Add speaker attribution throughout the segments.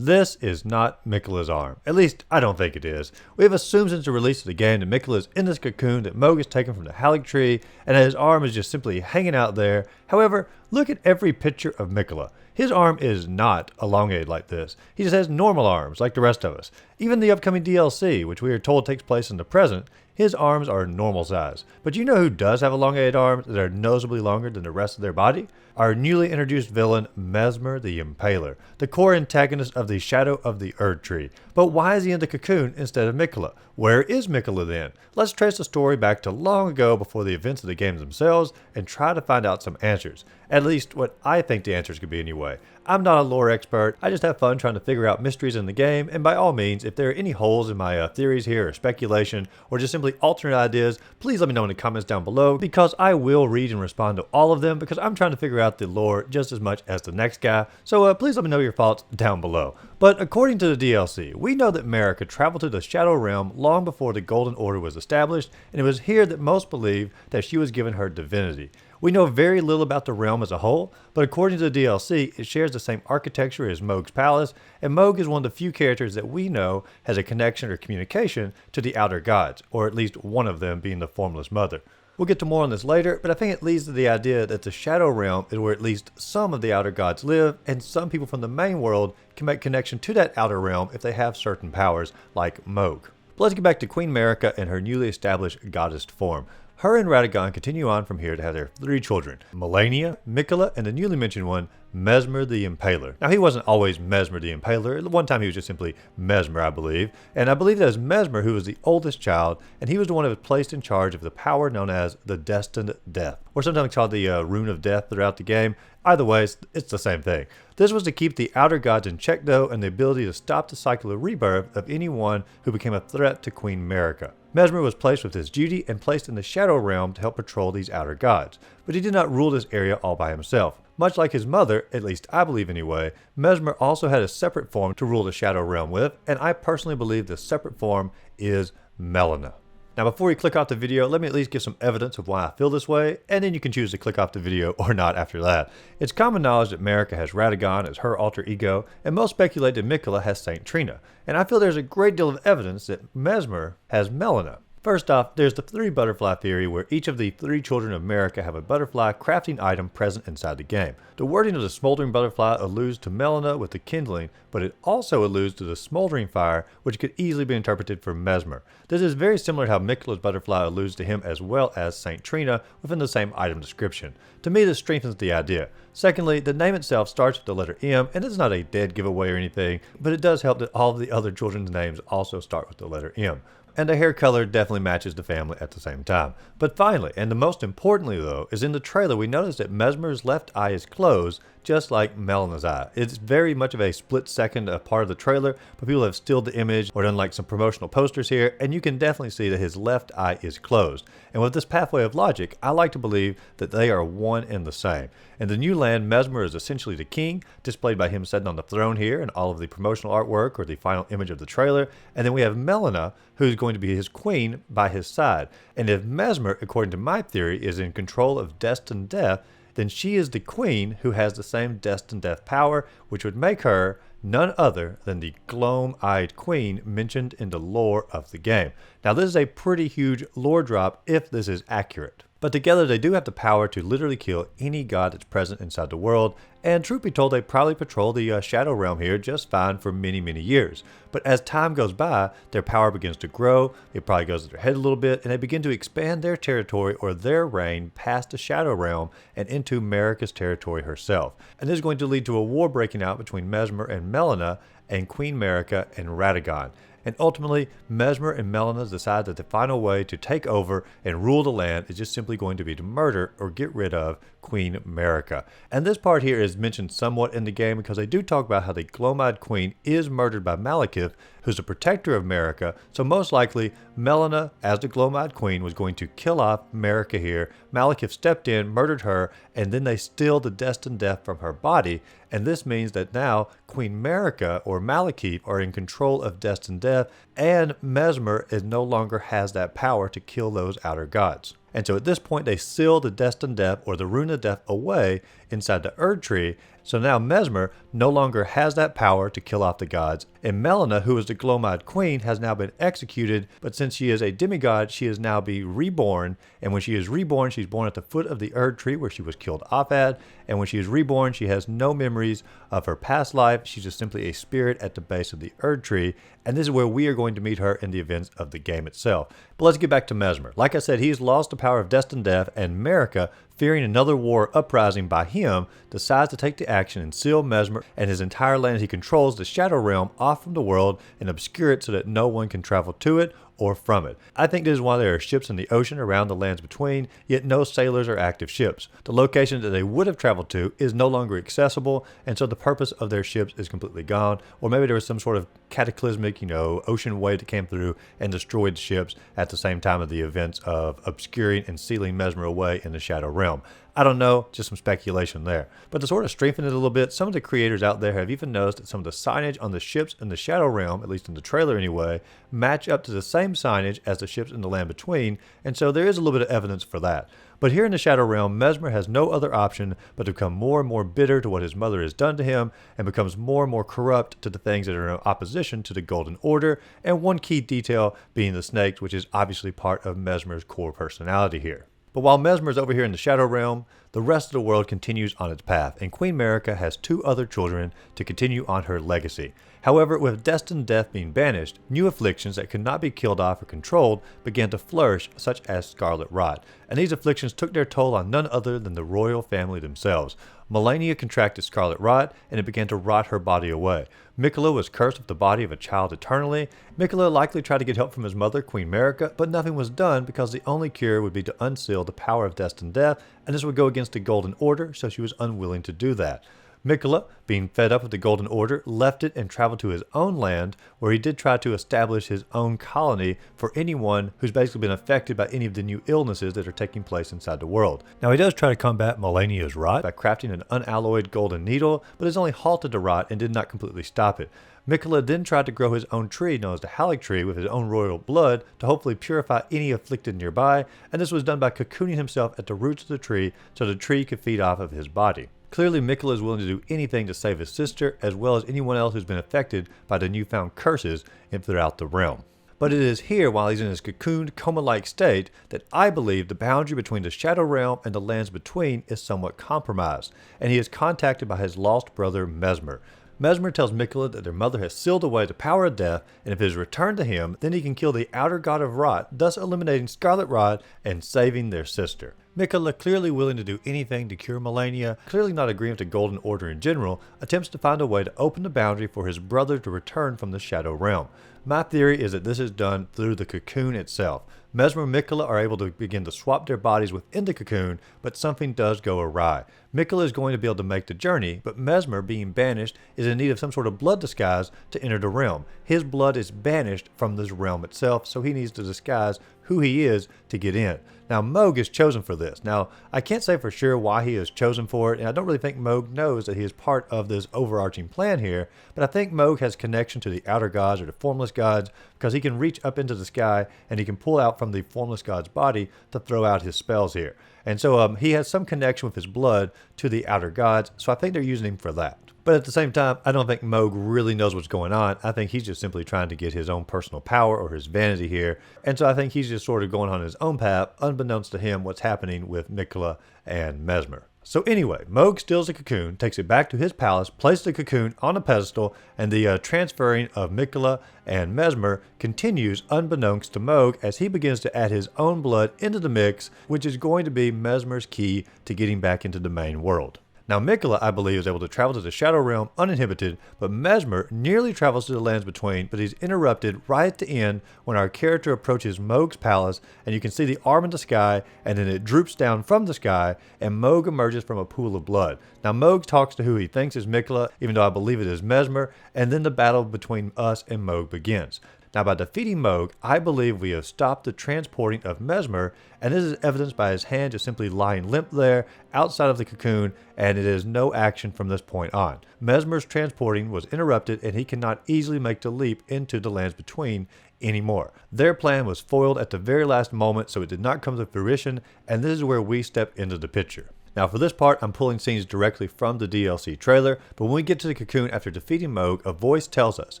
Speaker 1: This is not Miquella's arm. At least, I don't think it is. We have assumed since the release of the game that Miquella is in this cocoon that Mohg is taken from the Erdtree, and that his arm is just simply hanging out there. However, look at every picture of Miquella. His arm is not elongated like this. He just has normal arms like the rest of us. Even the upcoming DLC, which we are told takes place in the present, his arms are normal size. But you know who does have elongated arms that are noticeably longer than the rest of their body? Our newly introduced villain, Mesmer the Impaler, the core antagonist of the Shadow of the Erdtree. But why is he in the cocoon instead of Miquella? Where is Miquella then? Let's trace the story back to long ago before the events of the games themselves and try to find out some answers. At least what I think the answers could be anyway. I'm not a lore expert, I just have fun trying to figure out mysteries in the game, and by all means, if there are any holes in my theories here or speculation, or just simply alternate ideas, please let me know in the comments down below, because I will read and respond to all of them, because I'm trying to figure out the lore just as much as the next guy, so please let me know your thoughts down below. But according to the DLC, we know that Marika traveled to the Shadow Realm long before the Golden Order was established, and it was here that most believe that she was given her divinity. We know very little about the realm as a whole, but according to the DLC, it shares the same architecture as Mohg's palace, and Mohg is one of the few characters that we know has a connection or communication to the outer gods, or at least one of them being the Formless Mother. We'll get to more on this later, but I think it leads to the idea that the Shadow Realm is where at least some of the outer gods live, and some people from the main world can make connection to that outer realm if they have certain powers, like Mohg. But let's get back to Queen Marika and her newly established goddess form. Her and Radagon continue on from here to have their 3 children, Melina, Miquella, and the newly mentioned one, Mesmer the Impaler. Now, he wasn't always Mesmer the Impaler. At one time, he was just simply Mesmer, I believe. And I believe that was Mesmer who was the oldest child, and he was the one who was placed in charge of the power known as the Destined Death, or sometimes called the Rune of Death throughout the game. Either way, it's the same thing. This was to keep the outer gods in check, though, and the ability to stop the cycle of rebirth of anyone who became a threat to Queen Marika. Mesmer was placed with this duty and placed in the Shadow Realm to help patrol these outer gods, but he did not rule this area all by himself. Much like his mother, at least I believe anyway, Mesmer also had a separate form to rule the Shadow Realm with, and I personally believe this separate form is Melina. Now, before you click off the video, let me at least give some evidence of why I feel this way, and then you can choose to click off the video or not after that. It's common knowledge that Marika has Radagon as her alter ego, and most speculate that Miquella has Saint Trina, and I feel there's a great deal of evidence that Mesmer has Melina. First off, there's the 3 butterfly theory, where each of the 3 children of Marika have a butterfly crafting item present inside the game. The wording of the smoldering butterfly alludes to Melina with the kindling, but it also alludes to the smoldering fire, which could easily be interpreted for Mesmer. This is very similar to how Miquella's butterfly alludes to him, as well as Saint Trina within the same item description. To me, this strengthens the idea. Secondly, the name itself starts with the letter M, and it's not a dead giveaway or anything, but it does help that all of the other children's names also start with the letter M. And the hair color definitely matches the family at the same time. But finally, and the most importantly though, is in the trailer we notice that Mesmer's left eye is closed, just like Melina's eye. It's very much of a split second part of the trailer, but people have stilled the image or done like some promotional posters here, and you can definitely see that his left eye is closed. And with this pathway of logic, I like to believe that they are one and the same. In the new land, Mesmer is essentially the king, displayed by him sitting on the throne here in all of the promotional artwork or the final image of the trailer. And then we have Melina, who's going to be his queen, by his side. And if Mesmer, according to my theory, is in control of Destined Death, then she is the queen who has the same Destined Death power, which would make her none other than the Gloam-Eyed Queen mentioned in the lore of the game. Now, this is a pretty huge lore drop if this is accurate. But together they do have the power to literally kill any god that's present inside the world, and truth be told, they probably patrol the Shadow Realm here just fine for many, many years. But as time goes by, their power begins to grow, it probably goes to their head a little bit, and they begin to expand their territory or their reign past the Shadow Realm and into Marika's territory herself. And this is going to lead to a war breaking out between Mesmer and Melina and Queen Marika and Radagon. And ultimately, Mesmer and Melina decide that the final way to take over and rule the land is just simply going to be to murder or get rid of Queen Marika. And this part here is mentioned somewhat in the game because they do talk about how the Gloam-eyed Queen is murdered by Malekith, who's a protector of Marika, so most likely Melina, as the Gloam-eyed Queen, was going to kill off Marika here. Malekith stepped in, murdered her, and then they steal the Destined Death from her body, and this means that now Queen Marika or Malekith are in control of Destined Death, and Mesmer no longer has that power to kill those outer gods. And so at this point they seal the Destined Death or the Rune of Death away inside the Erdtree, So now Mesmer no longer has that power to kill off the gods, and Melina, who is the Gloam-eyed Queen, has now been executed, but since she is a demigod, she is now be reborn, and when she is reborn, she's born at the foot of the Erdtree where she was killed off at, and when she is reborn, she has no memories of her past life. She's just simply a spirit at the base of the Erdtree, and this is where we are going to meet her in the events of the game itself. But let's get back to Mesmer. Like I said, he's lost the power of destined death, and Marika, fearing another war uprising by him, decides to take the action and seal Mesmer and his entire land he controls, the Shadow Realm, off from the world and obscure it so that no one can travel to it or from it. I think this is why there are ships in the ocean around the lands between, yet no sailors or active ships. The location that they would have traveled to is no longer accessible, and so the purpose of their ships is completely gone. Or maybe there was some sort of cataclysmic, ocean wave that came through and destroyed ships at the same time of the events of obscuring and sealing Mesmer away in the Shadow Realm. I don't know, just some speculation there. But to sort of strengthen it a little bit, some of the creators out there have even noticed that some of the signage on the ships in the Shadow Realm, at least in the trailer anyway, match up to the same signage as the ships in the land between, and so there is a little bit of evidence for that. But here in the Shadow Realm, Mesmer has no other option but to become more and more bitter to what his mother has done to him, and becomes more and more corrupt to the things that are in opposition to the Golden Order, and one key detail being the snakes, which is obviously part of Mesmer's core personality here. But while Mesmer is over here in the Shadow Realm, the rest of the world continues on its path, and Queen Marika has 2 other children to continue on her legacy. However, with destined death being banished, new afflictions that could not be killed off or controlled began to flourish, such as scarlet rot, and these afflictions took their toll on none other than the royal family themselves. Melina contracted scarlet rot, and it began to rot her body away. Miquella was cursed with the body of a child eternally. Miquella likely tried to get help from his mother, Queen Marika, but nothing was done because the only cure would be to unseal the power of destined death, and this would go against the Golden Order, so she was unwilling to do that. Miquella, being fed up with the Golden Order, left it and traveled to his own land, where he did try to establish his own colony for anyone who's basically been affected by any of the new illnesses that are taking place inside the world. Now, he does try to combat Melina's rot by crafting an unalloyed golden needle, but has only halted the rot and did not completely stop it. Miquella then tried to grow his own tree, known as the Haligtree, with his own royal blood to hopefully purify any afflicted nearby, and this was done by cocooning himself at the roots of the tree so the tree could feed off of his body. Clearly, Miquella is willing to do anything to save his sister, as well as anyone else who's been affected by the newfound curses throughout the realm. But it is here, while he's in his cocooned, coma-like state, that I believe the boundary between the Shadow Realm and the lands between is somewhat compromised, and he is contacted by his lost brother Mesmer. Mesmer tells Miquella that their mother has sealed away the power of death, and if it is returned to him, then he can kill the outer god of rot, thus eliminating scarlet rot and saving their sister. Miquella, clearly willing to do anything to cure Melina, clearly not agreeing with the Golden Order in general, attempts to find a way to open the boundary for his brother to return from the Shadow Realm. My theory is that this is done through the cocoon itself. Mesmer and Miquella are able to begin to swap their bodies within the cocoon, but something does go awry. Miquella is going to be able to make the journey, but Mesmer, being banished, is in need of some sort of blood disguise to enter the realm. His blood is banished from this realm itself, so he needs to disguise who he is to get in. Now, Mohg is chosen for this. Now, I can't say for sure why he is chosen for it, and I don't really think Mohg knows that he is part of this overarching plan here, but I think Mohg has connection to the outer gods or the formless gods because he can reach up into the sky and he can pull out from the formless god's body to throw out his spells here. And so he has some connection with his blood to the outer gods, so I think they're using him for that. But at the same time, I don't think Mohg really knows what's going on. I think he's just simply trying to get his own personal power or his vanity here. And so I think he's just sort of going on his own path, unbeknownst to him what's happening with Miquella and Mesmer. So anyway, Mohg steals the cocoon, takes it back to his palace, places the cocoon on a pedestal, and the transferring of Miquella and Mesmer continues unbeknownst to Mohg as he begins to add his own blood into the mix, which is going to be Mesmer's key to getting back into the main world. Now, Miquella, I believe, is able to travel to the Shadow Realm uninhibited, but Mesmer nearly travels to the lands between, but he's interrupted right at the end when our character approaches Mohg's palace, and you can see the arm in the sky, and then it droops down from the sky, and Mohg emerges from a pool of blood. Now, Mohg talks to who he thinks is Miquella, even though I believe it is Mesmer, and then the battle between us and Mohg begins. Now, by defeating Mohg, I believe we have stopped the transporting of Mesmer, and this is evidenced by his hand just simply lying limp there outside of the cocoon, and it is no action from this point on. Mesmer's transporting was interrupted, and he cannot easily make the leap into the lands between anymore. Their plan was foiled at the very last moment, so it did not come to fruition, and this is where we step into the picture. Now for this part, I'm pulling scenes directly from the DLC trailer, but when we get to the cocoon after defeating Mohg, a voice tells us,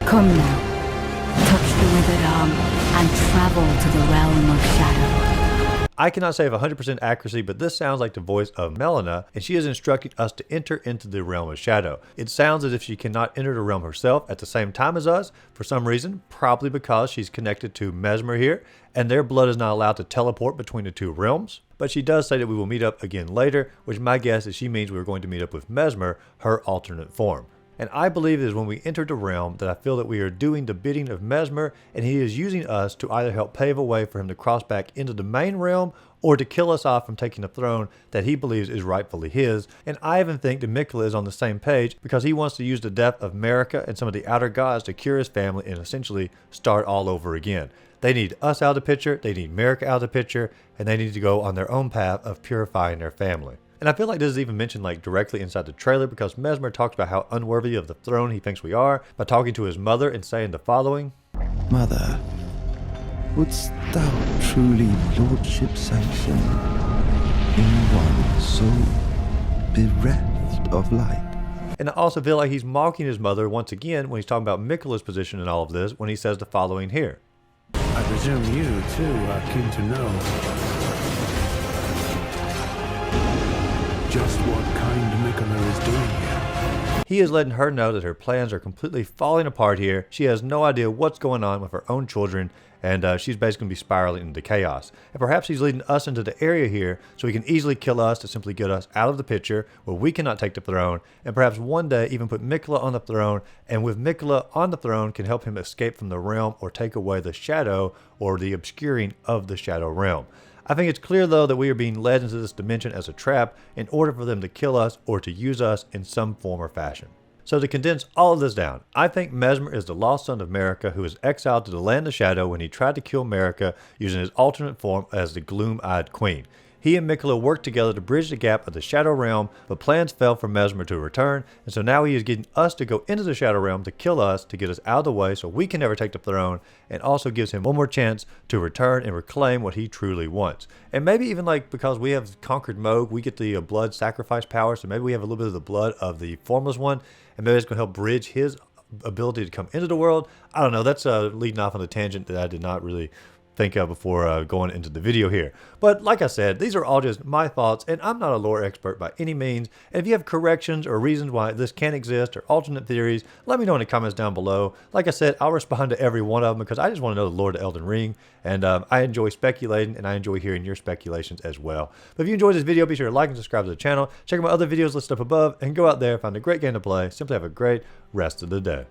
Speaker 2: "Come now, touch the withered arm, and travel to the realm of shadow."
Speaker 1: I cannot say with 100% accuracy, but this sounds like the voice of Melina, and she is instructing us to enter into the realm of shadow. It sounds as if she cannot enter the realm herself at the same time as us, for some reason, probably because she's connected to Mesmer here, and their blood is not allowed to teleport between the two realms. But she does say that we will meet up again later, which my guess is she means we're going to meet up with Mesmer, her alternate form. And I believe it is when we enter the realm that I feel that we are doing the bidding of Mesmer, and he is using us to either help pave a way for him to cross back into the main realm, or to kill us off from taking the throne that he believes is rightfully his. And I even think that Miquella is on the same page, because he wants to use the death of Marika and some of the outer gods to cure his family and essentially start all over again. They need us out of the picture, they need Marika out of the picture, and they need to go on their own path of purifying their family. And I feel like this is even mentioned like directly inside the trailer, because Mesmer talks about how unworthy of the throne he thinks we are by talking to his mother and saying the following:
Speaker 3: "Mother, wouldst thou truly lordship sanction in one so bereft of light?"
Speaker 1: And I also feel like he's mocking his mother once again when he's talking about Miquella's position in all of this, when he says the following here:
Speaker 4: "I presume you, too, are keen to know just what kind Miquella is doing here."
Speaker 1: He is letting her know that her plans are completely falling apart here. She has no idea what's going on with her own children, and she's basically going to be spiraling into chaos. And perhaps he's leading us into the area here so he can easily kill us to simply get us out of the picture where we cannot take the throne, and perhaps one day even put Miquella on the throne, and with Miquella on the throne can help him escape from the realm or take away the shadow or the obscuring of the shadow realm. I think it's clear though that we are being led into this dimension as a trap in order for them to kill us or to use us in some form or fashion. So to condense all of this down, I think Mesmer is the lost son of Marika who was exiled to the land of shadow when he tried to kill Marika using his alternate form as the Gloom-eyed Queen. He and Miquella worked together to bridge the gap of the Shadow Realm, but plans fell for Mesmer to return, and so now he is getting us to go into the Shadow Realm to kill us, to get us out of the way so we can never take the throne, and also gives him one more chance to return and reclaim what he truly wants. And maybe even like because we have conquered Mohg, we get the blood sacrifice power, so maybe we have a little bit of the blood of the Formless One, and maybe it's going to help bridge his ability to come into the world. I don't know, that's leading off on a tangent that I did not really think of before going into the video here. But like I said, these are all just my thoughts, and I'm not a lore expert by any means. And if you have corrections or reasons why this can exist or alternate theories, let me know in the comments down below. Like I said, I'll respond to every one of them because I just want to know the lore to Elden Ring, and I enjoy speculating, and I enjoy hearing your speculations as well. But if you enjoyed this video, be sure to like and subscribe to the channel. Check out my other videos listed up above, and go out there, find a great game to play. Simply have a great rest of the day.